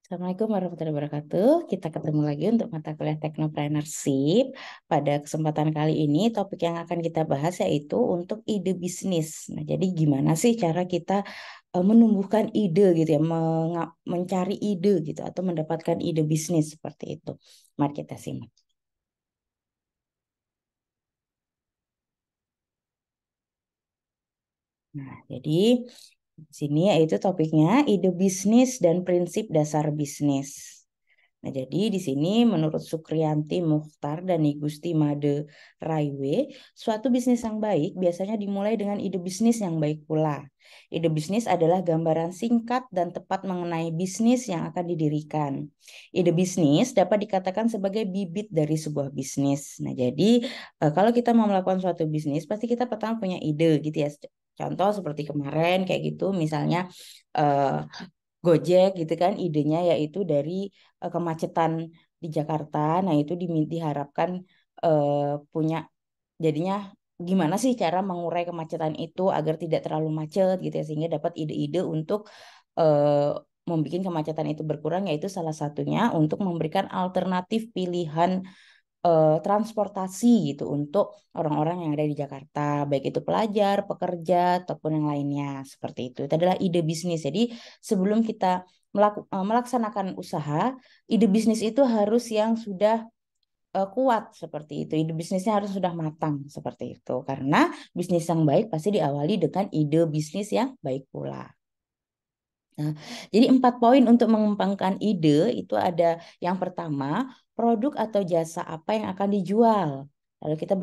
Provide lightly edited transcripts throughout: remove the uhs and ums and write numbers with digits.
Assalamualaikum warahmatullahi wabarakatuh. Kita ketemu lagi untuk mata kuliah Teknopreneurship. Pada kesempatan kali ini topik yang akan kita bahas yaitu untuk ide bisnis. Nah, jadi gimana sih cara kita menumbuhkan ide gitu ya, mencari ide gitu atau mendapatkan ide bisnis seperti itu. Mari kita simak. Nah, jadi di sini yaitu topiknya ide bisnis dan prinsip dasar bisnis. Nah, jadi di sini menurut Sukriyanti Mukhtar dan Igusti Made Raiwe, suatu bisnis yang baik biasanya dimulai dengan ide bisnis yang baik pula. Ide bisnis adalah gambaran singkat dan tepat mengenai bisnis yang akan didirikan. Ide bisnis dapat dikatakan sebagai bibit dari sebuah bisnis. Nah, jadi kalau kita mau melakukan suatu bisnis, pasti kita pertama punya ide gitu ya. Contoh seperti kemarin kayak gitu, misalnya eh, Gojek gitu kan idenya yaitu dari kemacetan di Jakarta. Nah, itu diharapkan punya jadinya gimana sih cara mengurai kemacetan itu agar tidak terlalu macet gitu ya sehingga dapat ide-ide untuk eh, membuat kemacetan itu berkurang yaitu salah satunya untuk memberikan alternatif pilihan transportasi gitu untuk orang-orang yang ada di Jakarta, baik itu pelajar, pekerja, ataupun yang lainnya seperti itu. Itu adalah ide bisnis. Jadi sebelum kita melaksanakan usaha, ide bisnis itu harus yang sudah kuat seperti itu. Ide bisnisnya harus sudah matang seperti itu. Karena bisnis yang baik pasti diawali dengan ide bisnis yang baik pula. Nah, jadi 4 poin untuk mengembangkan ide itu ada yang pertama, produk atau jasa apa yang akan dijual. Lalu kita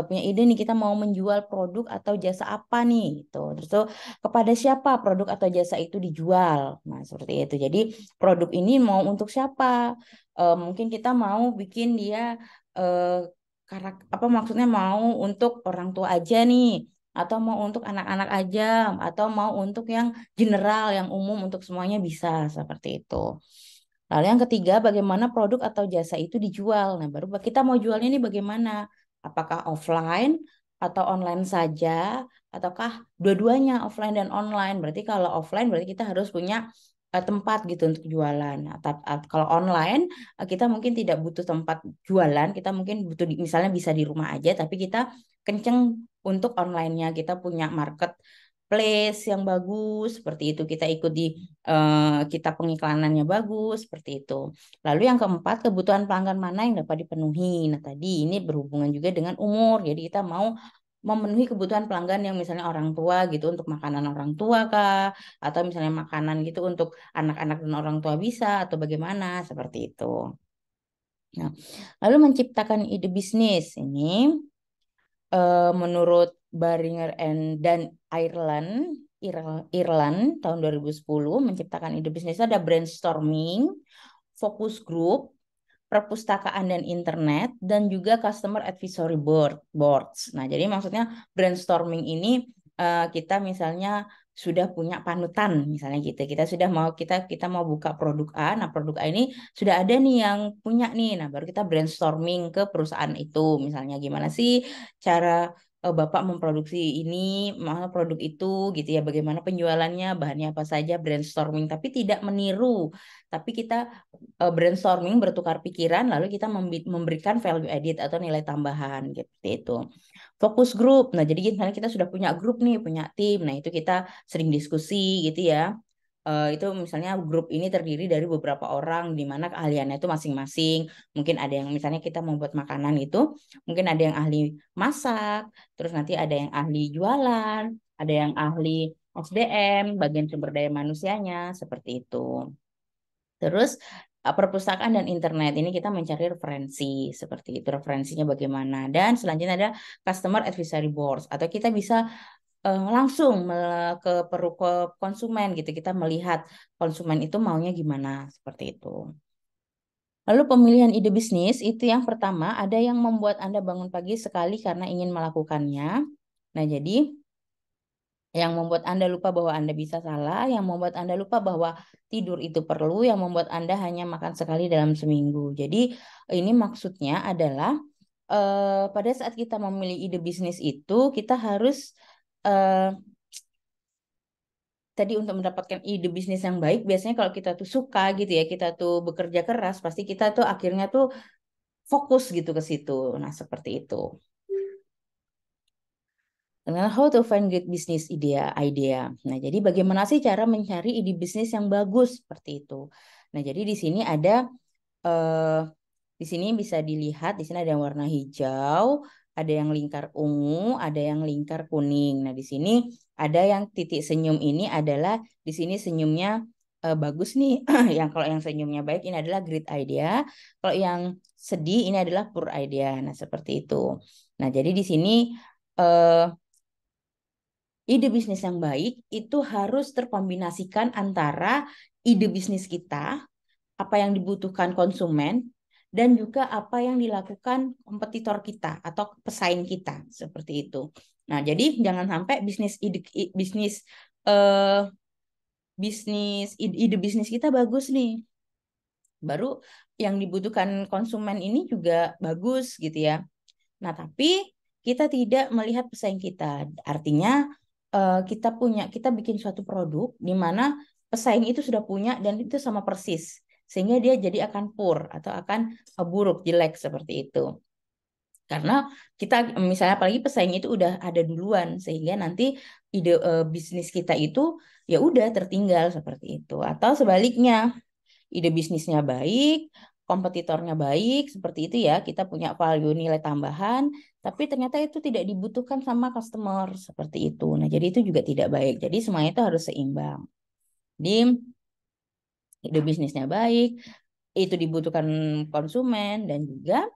punya ide nih kita mau menjual produk atau jasa apa nih itu. Terus tuh kepada siapa produk atau jasa itu dijual. Nah, seperti itu. Jadi produk ini mau untuk siapa? Mungkin kita mau bikin dia apa maksudnya mau untuk orang tua aja nih atau mau untuk anak-anak aja atau mau untuk yang general, yang umum untuk semuanya bisa seperti itu. Lalu yang ketiga, bagaimana produk atau jasa itu dijual. Nah, baru kita mau jualnya ini bagaimana? Apakah offline atau online saja, ataukah dua-duanya offline dan online? Berarti kalau offline berarti kita harus punya tempat gitu untuk jualan. Nah, kalau online kita mungkin tidak butuh tempat jualan, kita mungkin butuh misalnya bisa di rumah aja, tapi kita kenceng untuk online-nya. Kita punya market place yang bagus seperti itu kita ikuti kita pengiklanannya bagus seperti itu. Lalu yang keempat kebutuhan pelanggan mana yang dapat dipenuhi. Nah tadi ini berhubungan juga dengan umur jadi kita mau memenuhi kebutuhan pelanggan yang misalnya orang tua gitu untuk makanan orang tua kah atau misalnya makanan gitu untuk anak-anak dan orang tua bisa atau bagaimana seperti itu. Nah, lalu menciptakan ide bisnis ini menurut Baringer dan Ireland, Irland tahun 2010 menciptakan ide bisnis ada brainstorming, focus group, perpustakaan dan internet, dan juga customer advisory boards. Nah, jadi maksudnya brainstorming ini kita misalnya sudah punya panutan, misalnya gitu. Kita mau buka produk A, nah produk A ini sudah ada nih yang punya nih. Nah, baru kita brainstorming ke perusahaan itu, misalnya gimana sih cara Bapak memproduksi ini, mana produk itu gitu ya, bagaimana penjualannya, bahannya apa saja, brainstorming, tapi tidak meniru, tapi kita brainstorming, bertukar pikiran, lalu kita memberikan value added atau nilai tambahan gitu itu. Fokus grup. Nah, jadi misalnya kita sudah punya grup nih, punya tim. Nah, itu kita sering diskusi gitu ya. Itu misalnya grup ini terdiri dari beberapa orang di mana keahliannya itu masing-masing. Mungkin ada yang misalnya kita membuat makanan itu, mungkin ada yang ahli masak, terus nanti ada yang ahli jualan, ada yang ahli SDM, bagian sumber daya manusianya, seperti itu. Terus perpustakaan dan internet ini kita mencari referensi seperti itu referensinya bagaimana dan selanjutnya ada customer advisory boards atau kita bisa langsung ke konsumen gitu kita melihat konsumen itu maunya gimana seperti itu. Lalu pemilihan ide bisnis itu yang pertama ada yang membuat Anda bangun pagi sekali karena ingin melakukannya. Nah, jadi yang membuat Anda lupa bahwa Anda bisa salah, yang membuat Anda lupa bahwa tidur itu perlu, yang membuat Anda hanya makan sekali dalam seminggu. Jadi ini maksudnya adalah pada saat kita memilih ide bisnis itu kita harus eh, tadi untuk mendapatkan ide bisnis yang baik, biasanya kalau kita tuh suka gitu ya, kita tuh bekerja keras, pasti kita tuh akhirnya tuh fokus gitu ke situ. Nah, seperti itu. Dengan how to find great business idea. Nah, jadi bagaimana sih cara mencari ide bisnis yang bagus seperti itu. Nah, jadi di sini ada eh, di sini bisa dilihat di sini ada yang warna hijau, ada yang lingkar ungu, ada yang lingkar kuning. Nah, di sini ada yang titik senyum ini adalah di sini senyumnya bagus nih. Yang kalau yang senyumnya baik ini adalah great idea. Kalau yang sedih ini adalah poor idea. Nah, seperti itu. Nah, jadi di sini eh, ide bisnis yang baik itu harus terkombinasikan antara ide bisnis kita, apa yang dibutuhkan konsumen, dan juga apa yang dilakukan kompetitor kita atau pesaing kita, seperti itu. Nah, jadi jangan sampai bisnis eh, ide bisnis kita bagus nih, baru yang dibutuhkan konsumen ini juga bagus gitu ya. Nah, tapi kita tidak melihat pesaing kita. Artinya kita bikin suatu produk di mana pesaing itu sudah punya dan itu sama persis. Sehingga dia jadi akan poor atau akan buruk, jelek seperti itu. Karena kita misalnya apalagi pesaing itu udah ada duluan sehingga nanti ide bisnis kita itu ya udah tertinggal seperti itu. Atau sebaliknya, ide bisnisnya baik, kompetitornya baik, seperti itu ya. Kita punya value nilai tambahan, tapi ternyata itu tidak dibutuhkan sama customer, seperti itu. Nah, jadi itu juga tidak baik. Jadi semuanya itu harus seimbang. Di ide bisnisnya baik, itu dibutuhkan konsumen dan juga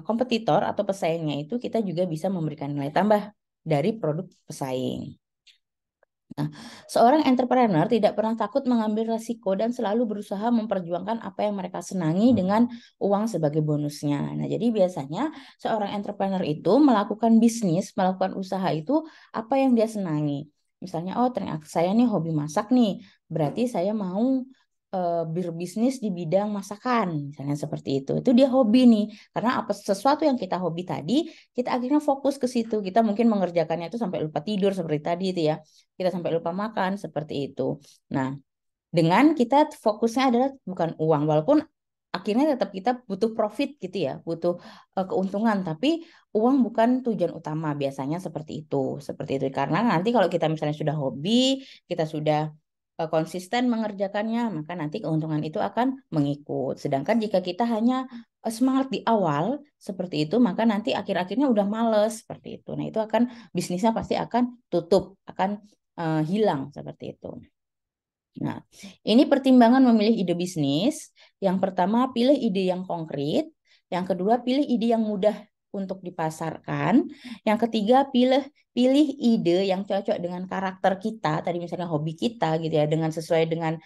kompetitor atau pesaingnya itu kita juga bisa memberikan nilai tambah dari produk pesaing. Nah, seorang entrepreneur tidak pernah takut mengambil resiko dan selalu berusaha memperjuangkan apa yang mereka senangi dengan uang sebagai bonusnya. Nah, jadi biasanya seorang entrepreneur itu melakukan bisnis, melakukan usaha itu apa yang dia senangi. Misalnya, oh ternyata saya nih hobi masak nih, berarti saya mau berbisnis di bidang masakan, misalnya seperti itu. Itu dia hobi nih, karena apa sesuatu yang kita hobi tadi, kita akhirnya fokus ke situ. Kita mungkin mengerjakannya itu sampai lupa tidur seperti tadi itu ya, kita sampai lupa makan seperti itu. Nah, dengan kita fokusnya adalah bukan uang, walaupun akhirnya tetap kita butuh profit gitu ya, butuh keuntungan, tapi uang bukan tujuan utama biasanya seperti itu. Karena nanti kalau kita misalnya sudah hobi, kita sudah konsisten mengerjakannya, maka nanti keuntungan itu akan mengikut. Sedangkan jika kita hanya semangat di awal seperti itu, maka nanti akhir-akhirnya udah males seperti itu. Nah, itu akan bisnisnya pasti akan tutup, akan hilang seperti itu. Nah, ini pertimbangan memilih ide bisnis. Yang pertama, pilih ide yang konkret. Yang kedua, pilih ide yang mudah untuk dipasarkan. Yang ketiga, pilih pilih ide yang cocok dengan karakter kita. Tadi misalnya hobi kita gitu ya, dengan sesuai dengan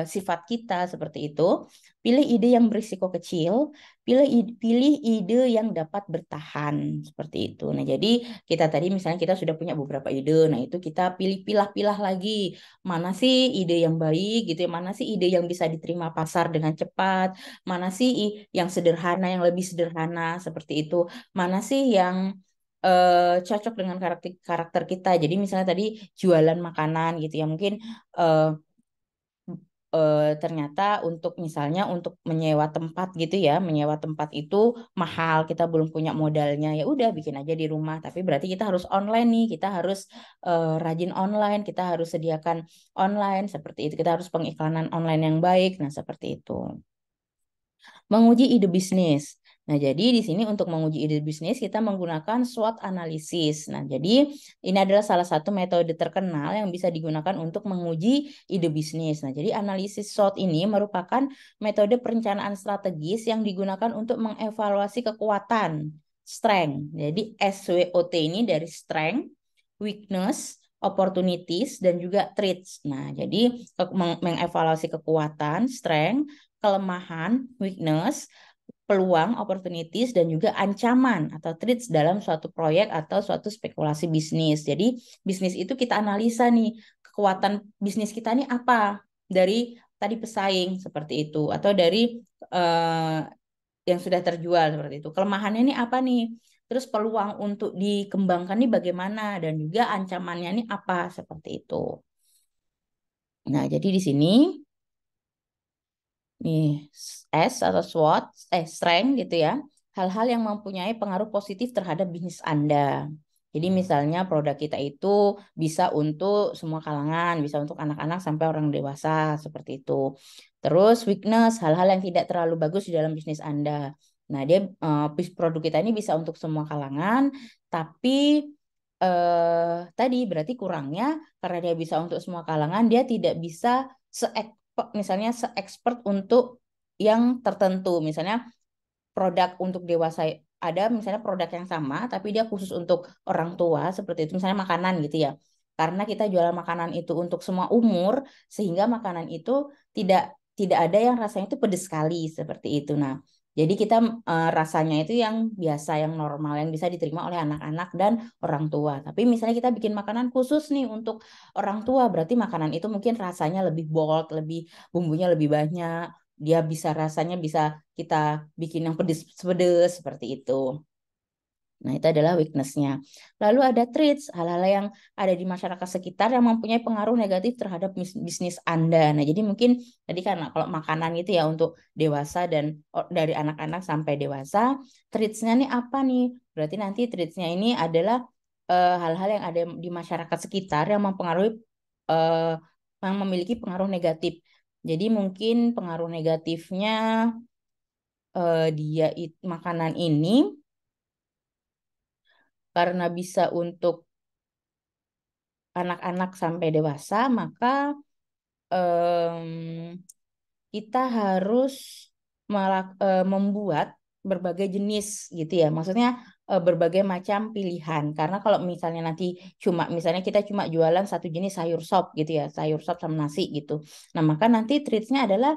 sifat kita seperti itu. Pilih ide yang berisiko kecil. Pilih ide yang dapat bertahan seperti itu. Nah, jadi kita tadi misalnya kita sudah punya beberapa ide. Nah, itu kita pilih-pilah lagi mana sih ide yang baik gitu ya, mana sih ide yang bisa diterima pasar dengan cepat, mana sih yang sederhana, yang lebih sederhana seperti itu, mana sih yang cocok dengan karakter karakter kita. Jadi misalnya tadi jualan makanan gitu ya, mungkin eh, ternyata untuk misalnya untuk menyewa tempat gitu ya, menyewa tempat itu mahal, kita belum punya modalnya, ya udah bikin aja di rumah. Tapi berarti kita harus online nih, kita harus rajin online, kita harus sediakan online seperti itu, kita harus pengiklanan online yang baik. Nah, seperti itu. Menguji ide bisnis. Nah, jadi di sini untuk menguji ide bisnis kita menggunakan SWOT analisis. Nah, jadi ini adalah salah satu metode terkenal yang bisa digunakan untuk menguji ide bisnis. Nah, jadi analisis SWOT ini merupakan metode perencanaan strategis yang digunakan untuk mengevaluasi kekuatan, strength. Jadi SWOT ini dari strength, weakness, opportunities, dan juga traits. Nah, jadi mengevaluasi kekuatan, strength, kelemahan, weakness, peluang, opportunities, dan juga ancaman atau threats dalam suatu proyek atau suatu spekulasi bisnis. Jadi bisnis itu kita analisa nih, kekuatan bisnis kita nih apa dari tadi pesaing seperti itu atau dari eh, yang sudah terjual seperti itu. Kelemahannya ini apa nih? Terus peluang untuk dikembangkan nih bagaimana dan juga ancamannya ini apa seperti itu. Nah, jadi di sini nih S atau SWOT, strength gitu ya. Hal-hal yang mempunyai pengaruh positif terhadap bisnis Anda. Jadi misalnya produk kita itu bisa untuk semua kalangan, bisa untuk anak-anak sampai orang dewasa seperti itu. Terus weakness, hal-hal yang tidak terlalu bagus di dalam bisnis Anda. Nah, dia produk kita ini bisa untuk semua kalangan, tapi tadi berarti kurangnya karena dia bisa untuk semua kalangan, dia tidak bisa se misalnya se-expert untuk yang tertentu. Misalnya produk untuk dewasa ada misalnya produk yang sama tapi dia khusus untuk orang tua seperti itu misalnya makanan gitu ya. Karena kita jual makanan itu untuk semua umur sehingga makanan itu tidak tidak ada yang rasanya itu pedas sekali seperti itu. Nah, jadi kita rasanya itu yang biasa, yang normal, yang bisa diterima oleh anak-anak dan orang tua. Tapi misalnya kita bikin makanan khusus nih untuk orang tua, berarti makanan itu mungkin rasanya lebih bold, lebih bumbunya lebih banyak, dia bisa rasanya bisa kita bikin yang pedes-pedes seperti itu. Nah, itu adalah weakness-nya. Lalu ada traits, hal-hal yang ada di masyarakat sekitar yang mempunyai pengaruh negatif terhadap bisnis Anda. Nah, jadi mungkin tadi karena kalau makanan itu ya untuk dewasa dan dari anak-anak sampai dewasa, traits-nya nih apa nih? Berarti nanti traits-nya ini adalah hal-hal yang ada di masyarakat sekitar yang mempengaruhi uh, yang memiliki pengaruh negatif. Jadi mungkin pengaruh negatifnya makanan ini karena bisa untuk anak-anak sampai dewasa, maka em, kita harus membuat berbagai jenis gitu ya. Maksudnya berbagai macam pilihan. Karena kalau misalnya nanti misalnya kita cuma jualan satu jenis sayur sop gitu ya, sayur sop sama nasi gitu. Nah, maka nanti treatnya adalah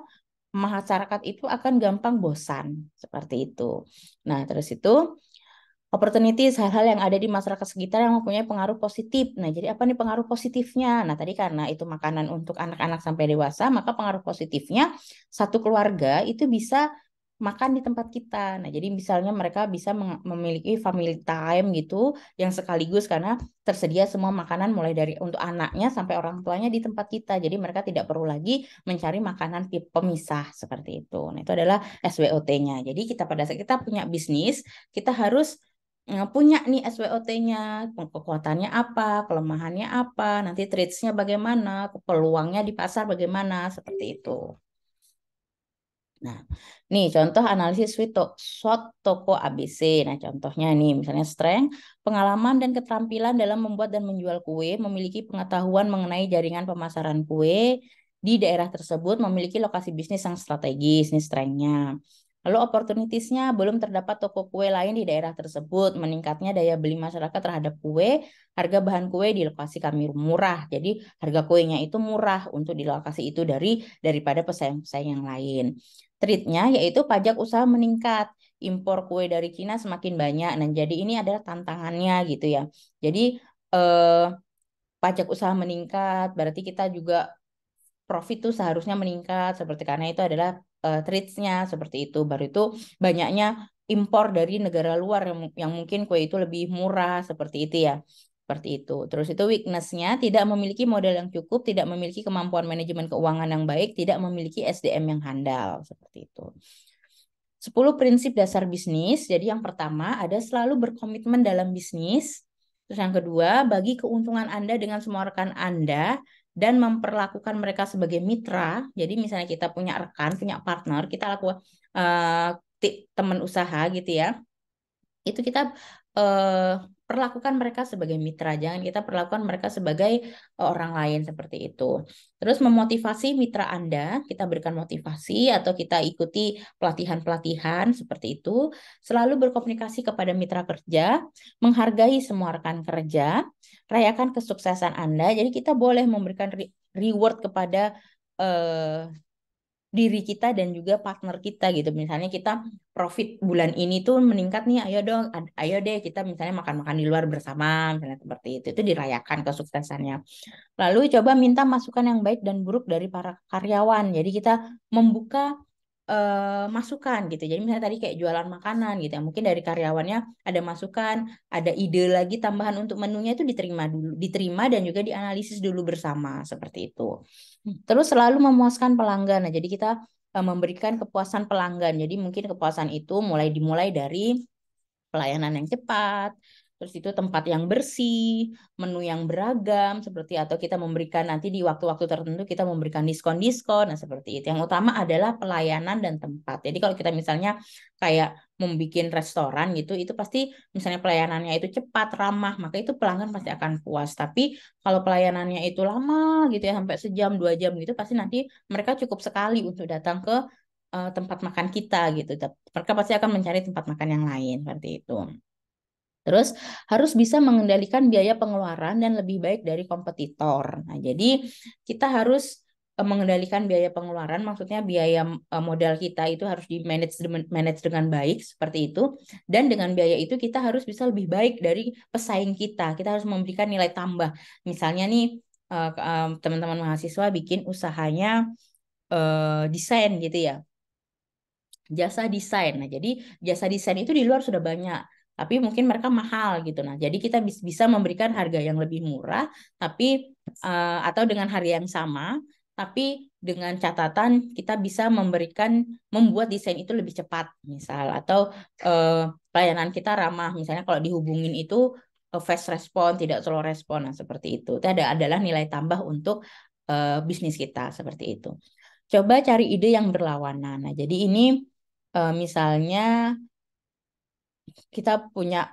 masyarakat itu akan gampang bosan seperti itu. Nah, terus itu opportunities, hal-hal yang ada di masyarakat sekitar yang mempunyai pengaruh positif. Nah, jadi apa nih pengaruh positifnya? Nah, tadi karena itu makanan untuk anak-anak sampai dewasa, maka pengaruh positifnya satu keluarga itu bisa makan di tempat kita. Nah, jadi misalnya mereka bisa memiliki family time gitu yang sekaligus karena tersedia semua makanan mulai dari untuk anaknya sampai orang tuanya di tempat kita. Jadi mereka tidak perlu lagi mencari makanan pemisah seperti itu. Nah, itu adalah SWOT-nya. Jadi kita pada saat kita punya bisnis, kita harus punya nih SWOT-nya, kekuatannya apa, kelemahannya apa, nanti traits-nya bagaimana, peluangnya di pasar bagaimana, seperti itu. Nah, nih contoh analisis SWOT toko ABC. Nah, contohnya nih, misalnya strength, pengalaman dan keterampilan dalam membuat dan menjual kue, memiliki pengetahuan mengenai jaringan pemasaran kue di daerah tersebut, memiliki lokasi bisnis yang strategis, nih strength-nya. Lalu opportunities-nya, belum terdapat toko kue lain di daerah tersebut, meningkatnya daya beli masyarakat terhadap kue, harga bahan kue di lokasi kami murah. Jadi harga kuenya itu murah untuk di lokasi itu daripada pesaing-pesaing yang lain. Treatnya yaitu pajak usaha meningkat, impor kue dari Cina semakin banyak. Nah, jadi ini adalah tantangannya gitu ya. Jadi eh, pajak usaha meningkat, berarti kita juga profit tuh seharusnya meningkat seperti karena itu adalah treats-nya seperti itu. Baru itu banyaknya impor dari negara luar yang mungkin kue itu lebih murah seperti itu ya. Seperti itu. Terus itu weakness-nya tidak memiliki modal yang cukup, tidak memiliki kemampuan manajemen keuangan yang baik, tidak memiliki SDM yang handal seperti itu. 10 prinsip dasar bisnis. Jadi yang pertama ada selalu berkomitmen dalam bisnis. Terus yang kedua, bagi keuntungan Anda dengan semua rekan Anda dan memperlakukan mereka sebagai mitra. Jadi misalnya kita punya rekan, punya partner, kita lakukan teman usaha gitu ya. Itu kita eh, perlakukan mereka sebagai mitra, jangan kita perlakukan mereka sebagai orang lain seperti itu. Terus memotivasi mitra Anda, kita berikan motivasi atau kita ikuti pelatihan-pelatihan seperti itu. Selalu berkomunikasi kepada mitra kerja, menghargai semua rekan kerja, rayakan kesuksesan Anda. Jadi kita boleh memberikan reward kepada eh, diri kita dan juga partner kita gitu. Misalnya kita profit bulan ini tuh meningkat nih, ayo dong, ayo deh kita misalnya makan-makan di luar bersama, misalnya seperti itu. Itu dirayakan kesuksesannya. Lalu coba minta masukan yang baik dan buruk dari para karyawan. Jadi kita membuka masukan gitu. Jadi misalnya tadi kayak jualan makanan gitu ya. Mungkin dari karyawannya ada masukan, ada ide lagi tambahan untuk menunya itu diterima dulu, diterima dan juga dianalisis dulu bersama seperti itu. Terus selalu memuaskan pelanggan. Nah, jadi kita memberikan kepuasan pelanggan. Jadi mungkin kepuasan itu dimulai dari pelayanan yang cepat, terus itu tempat yang bersih, menu yang beragam seperti atau kita memberikan nanti di waktu-waktu tertentu kita memberikan diskon-diskon. Nah, seperti itu. Yang utama adalah pelayanan dan tempat. Jadi kalau kita misalnya kayak membuat restoran gitu, itu pasti misalnya pelayanannya itu cepat, ramah, maka itu pelanggan pasti akan puas. Tapi kalau pelayanannya itu lama gitu ya, sampai sejam, 2 jam gitu, pasti nanti mereka cukup sekali untuk datang ke tempat makan kita gitu. Mereka pasti akan mencari tempat makan yang lain seperti itu. Terus harus bisa mengendalikan biaya pengeluaran dan lebih baik dari kompetitor. Nah, jadi kita harus mengendalikan biaya pengeluaran, maksudnya biaya modal kita itu harus di manage dengan baik seperti itu. Dan dengan biaya itu kita harus bisa lebih baik dari pesaing kita. Kita harus memberikan nilai tambah. Misalnya nih teman-teman mahasiswa bikin usahanya desain gitu ya, jasa desain. Nah, jadi jasa desain itu di luar sudah banyak, tapi mungkin mereka mahal gitu. Nah, jadi kita bisa memberikan harga yang lebih murah, tapi atau dengan harga yang sama, tapi dengan catatan kita bisa membuat desain itu lebih cepat, misal, atau pelayanan kita ramah. Misalnya kalau dihubungin itu fast respon, tidak slow respon. Nah, seperti itu. Itu adalah nilai tambah untuk bisnis kita seperti itu. Coba cari ide yang berlawanan. Nah, jadi ini misalnya kita punya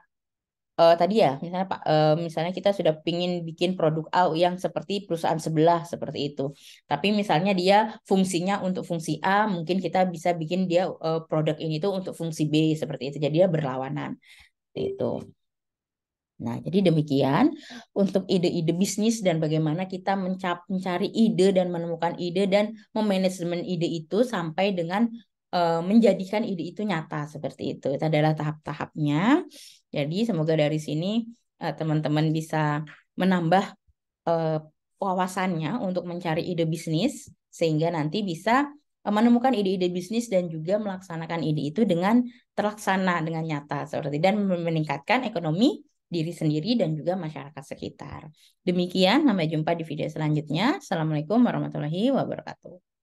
tadi ya, misalnya Pak, misalnya kita sudah pingin bikin produk A yang seperti perusahaan sebelah seperti itu. Tapi misalnya dia fungsinya untuk fungsi A, mungkin kita bisa bikin dia produk ini tuh untuk fungsi B seperti itu. Jadi dia berlawanan. Seperti itu. Nah, jadi demikian untuk ide-ide bisnis dan bagaimana kita mencari ide dan menemukan ide dan memanajemen ide itu sampai dengan menjadikan ide itu nyata seperti itu. Itu adalah tahap-tahapnya. Jadi semoga dari sini teman-teman bisa menambah eh, wawasannya untuk mencari ide bisnis sehingga nanti bisa menemukan ide-ide bisnis dan juga melaksanakan ide itu dengan terlaksana dengan nyata seperti dan meningkatkan ekonomi diri sendiri dan juga masyarakat sekitar. Demikian, sampai jumpa di video selanjutnya. Assalamualaikum warahmatullahi wabarakatuh.